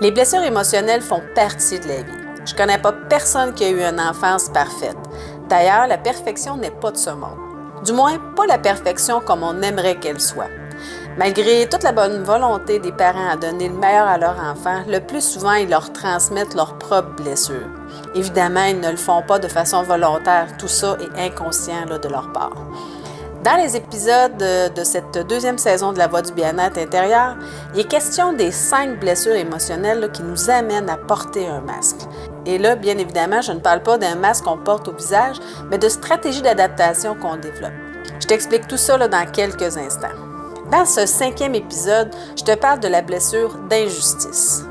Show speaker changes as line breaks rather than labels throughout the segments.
Les blessures émotionnelles font partie de la vie. Je ne connais pas personne qui a eu une enfance parfaite. D'ailleurs, la perfection n'est pas de ce monde. Du moins, pas la perfection comme on aimerait qu'elle soit. Malgré toute la bonne volonté des parents à donner le meilleur à leurs enfants, le plus souvent, ils leur transmettent leurs propres blessures. Évidemment, ils ne le font pas de façon volontaire. Tout ça est inconscient de leur part. Dans les épisodes de cette deuxième saison de La Voix du bien-être intérieur, il est question des 5 blessures émotionnelles qui nous amènent à porter un masque. Et là, bien évidemment, je ne parle pas d'un masque qu'on porte au visage, mais de stratégies d'adaptation qu'on développe. Je t'explique tout ça dans quelques instants. Dans ce 5e épisode, je te parle de la blessure d'injustice.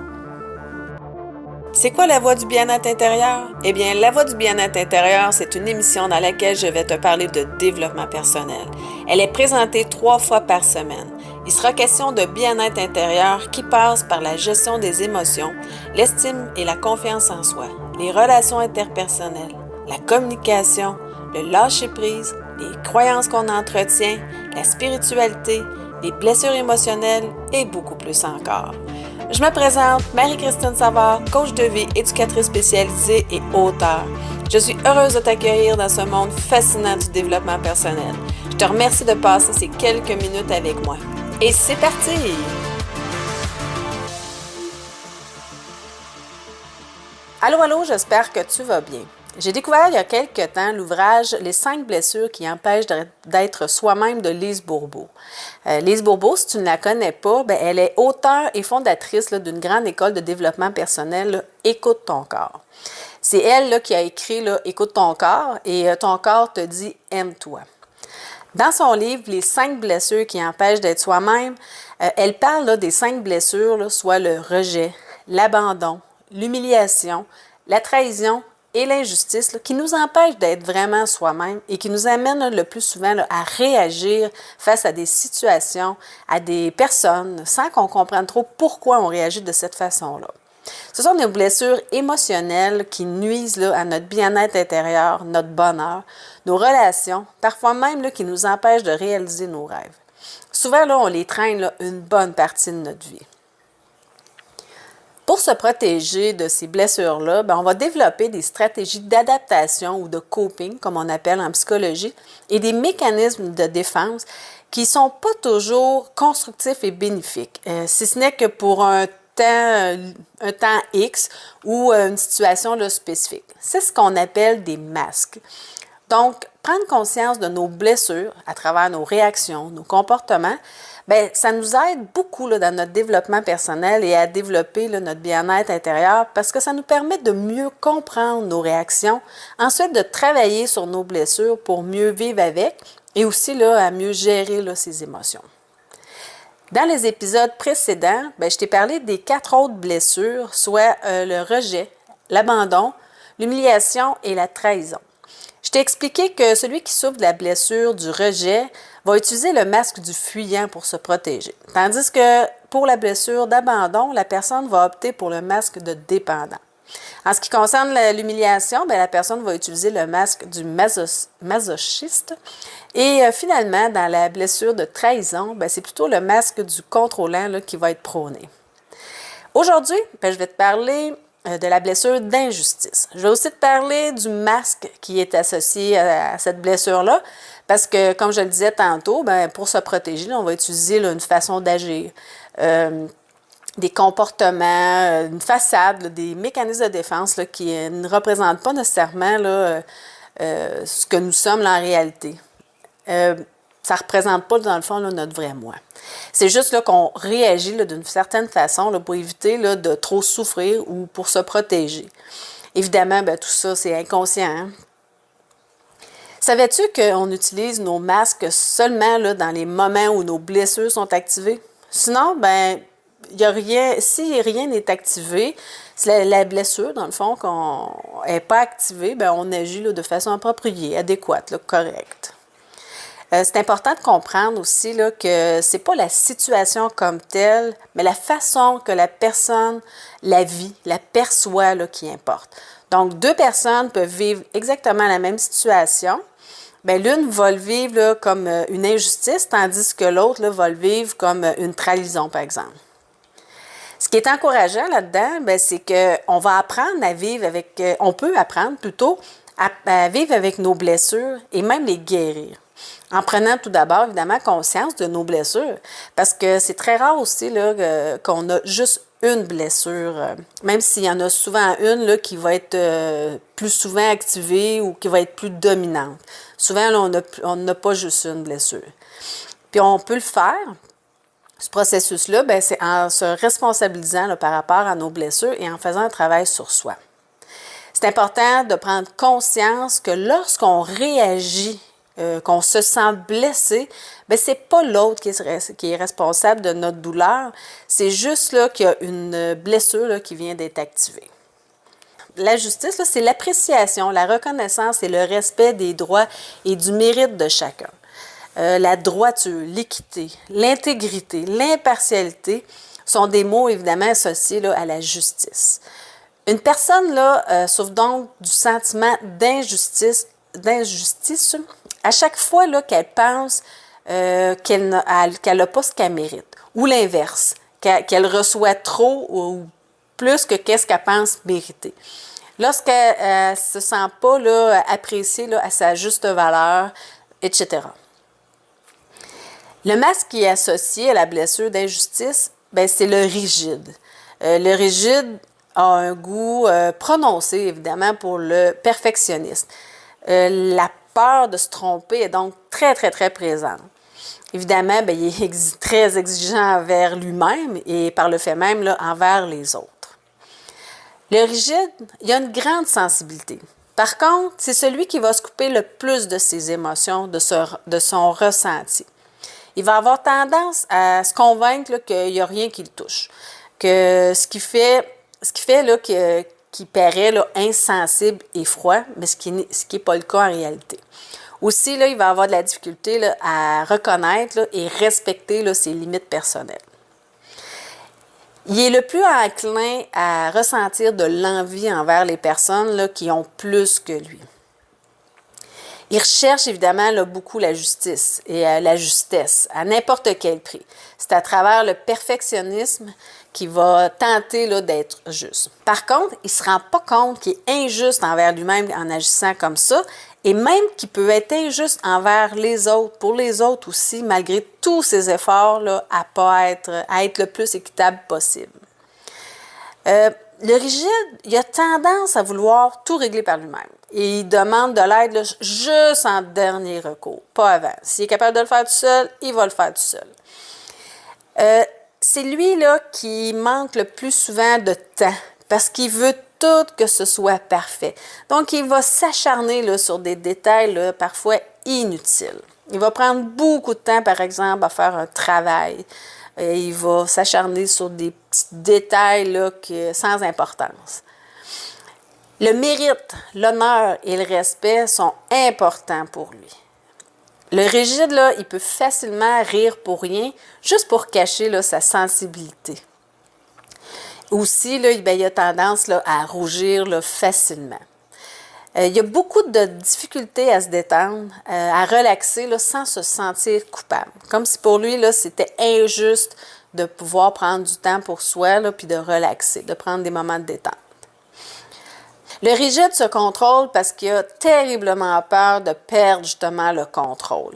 C'est quoi la Voix du bien-être intérieur? Eh bien, la Voix du bien-être intérieur, c'est une émission dans laquelle je vais te parler de développement personnel. Elle est présentée 3 fois par semaine. Il sera question de bien-être intérieur qui passe par la gestion des émotions, l'estime et la confiance en soi, les relations interpersonnelles, la communication, le lâcher-prise, les croyances qu'on entretient, la spiritualité, les blessures émotionnelles et beaucoup plus encore. Je me présente, Marie-Christine Savard, coach de vie, éducatrice spécialisée et auteure. Je suis heureuse de t'accueillir dans ce monde fascinant du développement personnel. Je te remercie de passer ces quelques minutes avec moi. Et c'est parti! Allô, j'espère que tu vas bien. J'ai découvert il y a quelques temps l'ouvrage « Les 5 blessures qui empêchent d'être soi-même » de Lise Bourbeau. Lise Bourbeau, si tu ne la connais pas, elle est auteure et fondatrice d'une grande école de développement personnel, Écoute ton corps. C'est elle qui a écrit Écoute ton corps et ton corps te dit aime-toi. Dans son livre « Les 5 blessures qui empêchent d'être soi-même », elle parle des 5 blessures, soit le rejet, l'abandon, l'humiliation, la trahison et l'injustice qui nous empêchent d'être vraiment soi-même et qui nous amènent le plus souvent à réagir face à des situations, à des personnes, sans qu'on comprenne trop pourquoi on réagit de cette façon-là. Ce sont des blessures émotionnelles qui nuisent à notre bien-être intérieur, notre bonheur, nos relations, parfois même qui nous empêchent de réaliser nos rêves. Souvent, on les traîne une bonne partie de notre vie. Pour se protéger de ces blessures-là, on va développer des stratégies d'adaptation ou de coping, comme on appelle en psychologie, et des mécanismes de défense qui ne sont pas toujours constructifs et bénéfiques, si ce n'est que pour un temps X ou une situation spécifique. C'est ce qu'on appelle des masques. Donc, prendre conscience de nos blessures à travers nos réactions, nos comportements, ça nous aide beaucoup dans notre développement personnel et à développer notre bien-être intérieur parce que ça nous permet de mieux comprendre nos réactions, ensuite de travailler sur nos blessures pour mieux vivre avec et aussi à mieux gérer ces émotions. Dans les épisodes précédents, je t'ai parlé des 4 autres blessures, soit le rejet, l'abandon, l'humiliation et la trahison. Je t'ai expliqué que celui qui souffre de la blessure du rejet va utiliser le masque du fuyant pour se protéger. Tandis que pour la blessure d'abandon, la personne va opter pour le masque de dépendant. En ce qui concerne l'humiliation, la personne va utiliser le masque du masochiste. Et finalement, dans la blessure de trahison, c'est plutôt le masque du contrôlant qui va être prôné. Aujourd'hui, je vais te parler de la blessure d'injustice. Je vais aussi te parler du masque qui est associé à cette blessure-là, parce que, comme je le disais tantôt, pour se protéger, on va utiliser une façon d'agir, des comportements, une façade, des mécanismes de défense qui ne représentent pas nécessairement ce que nous sommes en réalité. Ça ne représente pas, dans le fond, notre vrai moi. C'est juste qu'on réagit d'une certaine façon pour éviter de trop souffrir ou pour se protéger. Évidemment, tout ça, c'est inconscient. Hein? Savais-tu qu'on utilise nos masques seulement dans les moments où nos blessures sont activées? Sinon, y a rien, si rien n'est activé, si la blessure, dans le fond, n'est pas activée, on agit de façon appropriée, adéquate, correcte. C'est important de comprendre aussi que ce n'est pas la situation comme telle, mais la façon que la personne la vit, la perçoit qui importe. Donc, 2 personnes peuvent vivre exactement la même situation. L'une va le vivre comme une injustice, tandis que l'autre va le vivre comme une trahison, par exemple. Ce qui est encourageant là-dedans, ben, c'est qu'on va apprendre à vivre avec, on peut apprendre plutôt à vivre avec nos blessures et même les guérir. En prenant tout d'abord, évidemment, conscience de nos blessures. Parce que c'est très rare aussi là, qu'on a juste une blessure, même s'il y en a souvent une là, qui va être plus souvent activée ou qui va être plus dominante. Souvent, là, on n'a pas juste une blessure. Puis on peut le faire. Ce processus-là, ben, c'est en se responsabilisant là, par rapport à nos blessures et en faisant un travail sur soi. C'est important de prendre conscience que lorsqu'on réagit, qu'on se sent blessé, bien, c'est pas l'autre qui est responsable de notre douleur, c'est juste là, qu'il y a une blessure là, qui vient d'être activée. La justice, là, c'est l'appréciation, la reconnaissance et le respect des droits et du mérite de chacun. La droiture, l'équité, l'intégrité, l'impartialité sont des mots évidemment associés là, à la justice. Une personne là, souffre donc du sentiment d'injustice à chaque fois là, qu'elle pense qu'elle n'a pas ce qu'elle mérite. Ou l'inverse, qu'elle reçoit trop ou plus que qu'est-ce qu'elle pense mériter. Lorsqu'elle ne se sent pas là, appréciée là, à sa juste valeur, etc. Le masque qui est associé à la blessure d'injustice, ben, c'est le rigide. Le rigide a un goût prononcé, évidemment, pour le perfectionniste. La peur de se tromper est donc très, très, très présente. Évidemment, ben, il est très exigeant envers lui-même et par le fait même là, envers les autres. Le rigide, il a une grande sensibilité. Par contre, c'est celui qui va se couper le plus de ses émotions, de son ressenti. Il va avoir tendance à se convaincre qu'il n'y a rien qui le touche. Que ce qui fait là, qu'il paraît là, insensible et froid, mais ce qui n'est pas le cas en réalité. Aussi, là, il va avoir de la difficulté là, à reconnaître là, et respecter là, ses limites personnelles. Il est le plus enclin à ressentir de l'envie envers les personnes là, qui ont plus que lui. Il recherche évidemment là, beaucoup la justice et la justesse à n'importe quel prix. C'est à travers le perfectionnisme qu'il va tenter là, d'être juste. Par contre, il ne se rend pas compte qu'il est injuste envers lui-même en agissant comme ça et même qu'il peut être injuste envers les autres, pour les autres aussi, malgré tous ses efforts là, à être le plus équitable possible. Le rigide, il a tendance à vouloir tout régler par lui-même. Et il demande de l'aide là, juste en dernier recours, pas avant. S'il est capable de le faire tout seul, il va le faire tout seul. C'est lui là, qui manque le plus souvent de temps parce qu'il veut tout que ce soit parfait. Donc, il va s'acharner là, sur des détails là, parfois inutiles. Il va prendre beaucoup de temps, par exemple, à faire un travail. Il va s'acharner sur des petits détails là, sans importance. Le mérite, l'honneur et le respect sont importants pour lui. Le rigide, là, il peut facilement rire pour rien, juste pour cacher là, sa sensibilité. Aussi, là, il a tendance là, à rougir là, facilement. Il y a beaucoup de difficultés à se détendre, à relaxer là, sans se sentir coupable. Comme si pour lui, là, c'était injuste de pouvoir prendre du temps pour soi là, puis de relaxer, de prendre des moments de détente. Le rigide se contrôle parce qu'il a terriblement peur de perdre justement le contrôle.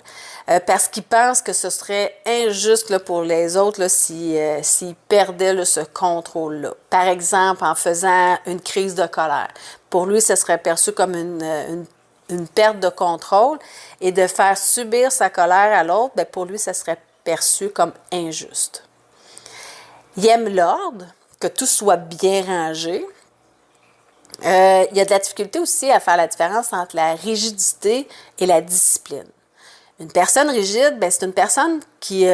Parce qu'il pense que ce serait injuste là, pour les autres là, s'ils perdaient là, ce contrôle-là. Par exemple, en faisant une crise de colère. Pour lui, ce serait perçu comme une perte de contrôle. Et de faire subir sa colère à l'autre, bien, pour lui, ça serait perçu comme injuste. Il aime l'ordre, que tout soit bien rangé. Il y a de la difficulté aussi à faire la différence entre la rigidité et la discipline. Une personne rigide, bien, c'est une personne qui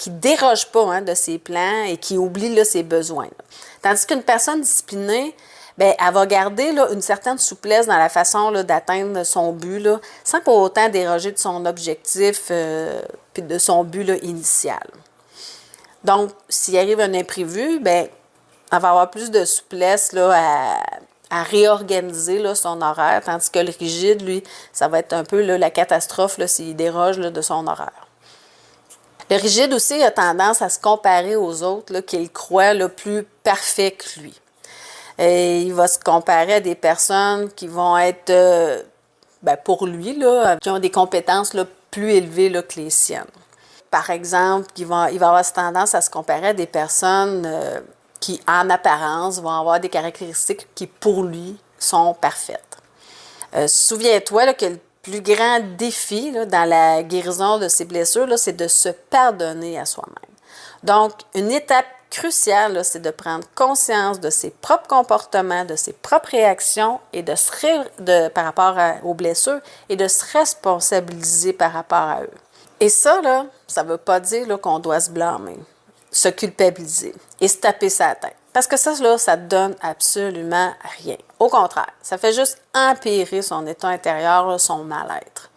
déroge pas hein, de ses plans et qui oublie là, ses besoins. Là. Tandis qu'une personne disciplinée, bien, elle va garder là, une certaine souplesse dans la façon là, d'atteindre son but, là, sans pour autant déroger de son objectif puis de son but là, initial. Donc, s'il arrive un imprévu, bien, elle va avoir plus de souplesse là, à réorganiser là, son horaire, tandis que le rigide, lui, ça va être un peu là, la catastrophe là, s'il déroge là, de son horaire. Le rigide aussi a tendance à se comparer aux autres là, qu'il croit là, plus parfait que lui. Et il va se comparer à des personnes qui vont être, pour lui, là, qui ont des compétences là, plus élevées là, que les siennes. Par exemple, il va avoir cette tendance à se comparer à des personnes qui, en apparence, vont avoir des caractéristiques qui, pour lui, sont parfaites. Souviens-toi là, que le plus grand défi là, dans la guérison de ces blessures, là, c'est de se pardonner à soi-même. Donc, une étape cruciale, là, c'est de prendre conscience de ses propres comportements, de ses propres réactions et par rapport aux blessures et de se responsabiliser par rapport à eux. Et ça, là, ça ne veut pas dire là, qu'on doit se blâmer, se culpabiliser et se taper sa tête. Parce que ça, là, ça ne donne absolument rien. Au contraire, ça fait juste empirer son état intérieur, là, son mal-être.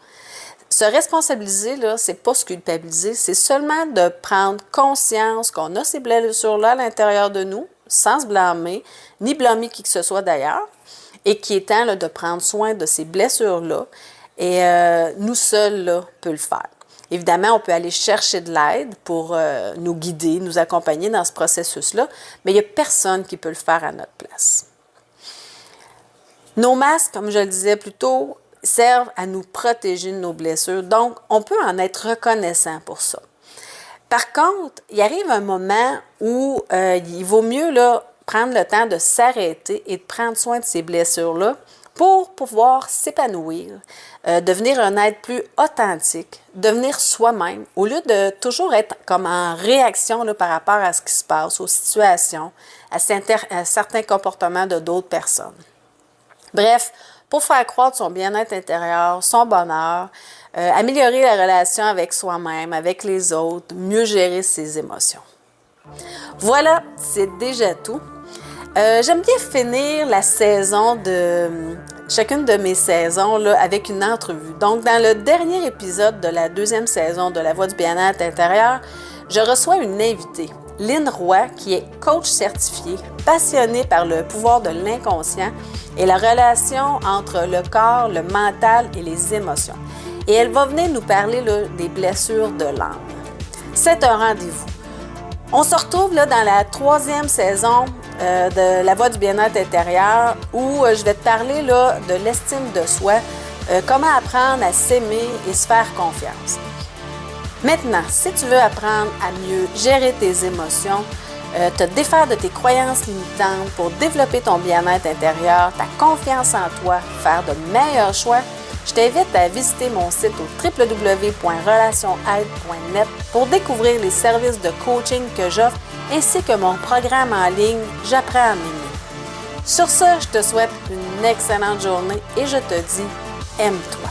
Se responsabiliser, là, c'est pas se culpabiliser, c'est seulement de prendre conscience qu'on a ces blessures-là à l'intérieur de nous, sans se blâmer, ni blâmer qui que ce soit d'ailleurs, et qui est temps là, de prendre soin de ces blessures-là. Et nous seuls, là, peut le faire. Évidemment, on peut aller chercher de l'aide pour nous guider, nous accompagner dans ce processus-là, mais il n'y a personne qui peut le faire à notre place. Nos masques, comme je le disais plus tôt, servent à nous protéger de nos blessures, donc on peut en être reconnaissant pour ça. Par contre, il arrive un moment où il vaut mieux là, prendre le temps de s'arrêter et de prendre soin de ces blessures-là pour pouvoir s'épanouir, devenir un être plus authentique, devenir soi-même, au lieu de toujours être comme en réaction là, par rapport à ce qui se passe, aux situations, à certains comportements de d'autres personnes. Bref, pour faire croître son bien-être intérieur, son bonheur, améliorer la relation avec soi-même, avec les autres, mieux gérer ses émotions. Voilà, c'est déjà tout. J'aime bien finir la saison chacune de mes saisons là, avec une entrevue. Donc, dans le dernier épisode de la 2e saison de La Voix du bien-être intérieur, je reçois une invitée, Lynn Roy, qui est coach certifiée, passionnée par le pouvoir de l'inconscient et la relation entre le corps, le mental et les émotions. Et elle va venir nous parler là, des blessures de l'âme. C'est un rendez-vous. On se retrouve là, dans la 3e saison de La Voix du bien-être intérieur où je vais te parler là, de l'estime de soi, comment apprendre à s'aimer et se faire confiance. Maintenant, si tu veux apprendre à mieux gérer tes émotions, te défaire de tes croyances limitantes pour développer ton bien-être intérieur, ta confiance en toi, faire de meilleurs choix, je t'invite à visiter mon site au www.relationaide.net pour découvrir les services de coaching que j'offre ainsi que mon programme en ligne J'apprends à m'aimer. Sur ce, je te souhaite une excellente journée et je te dis, aime-toi.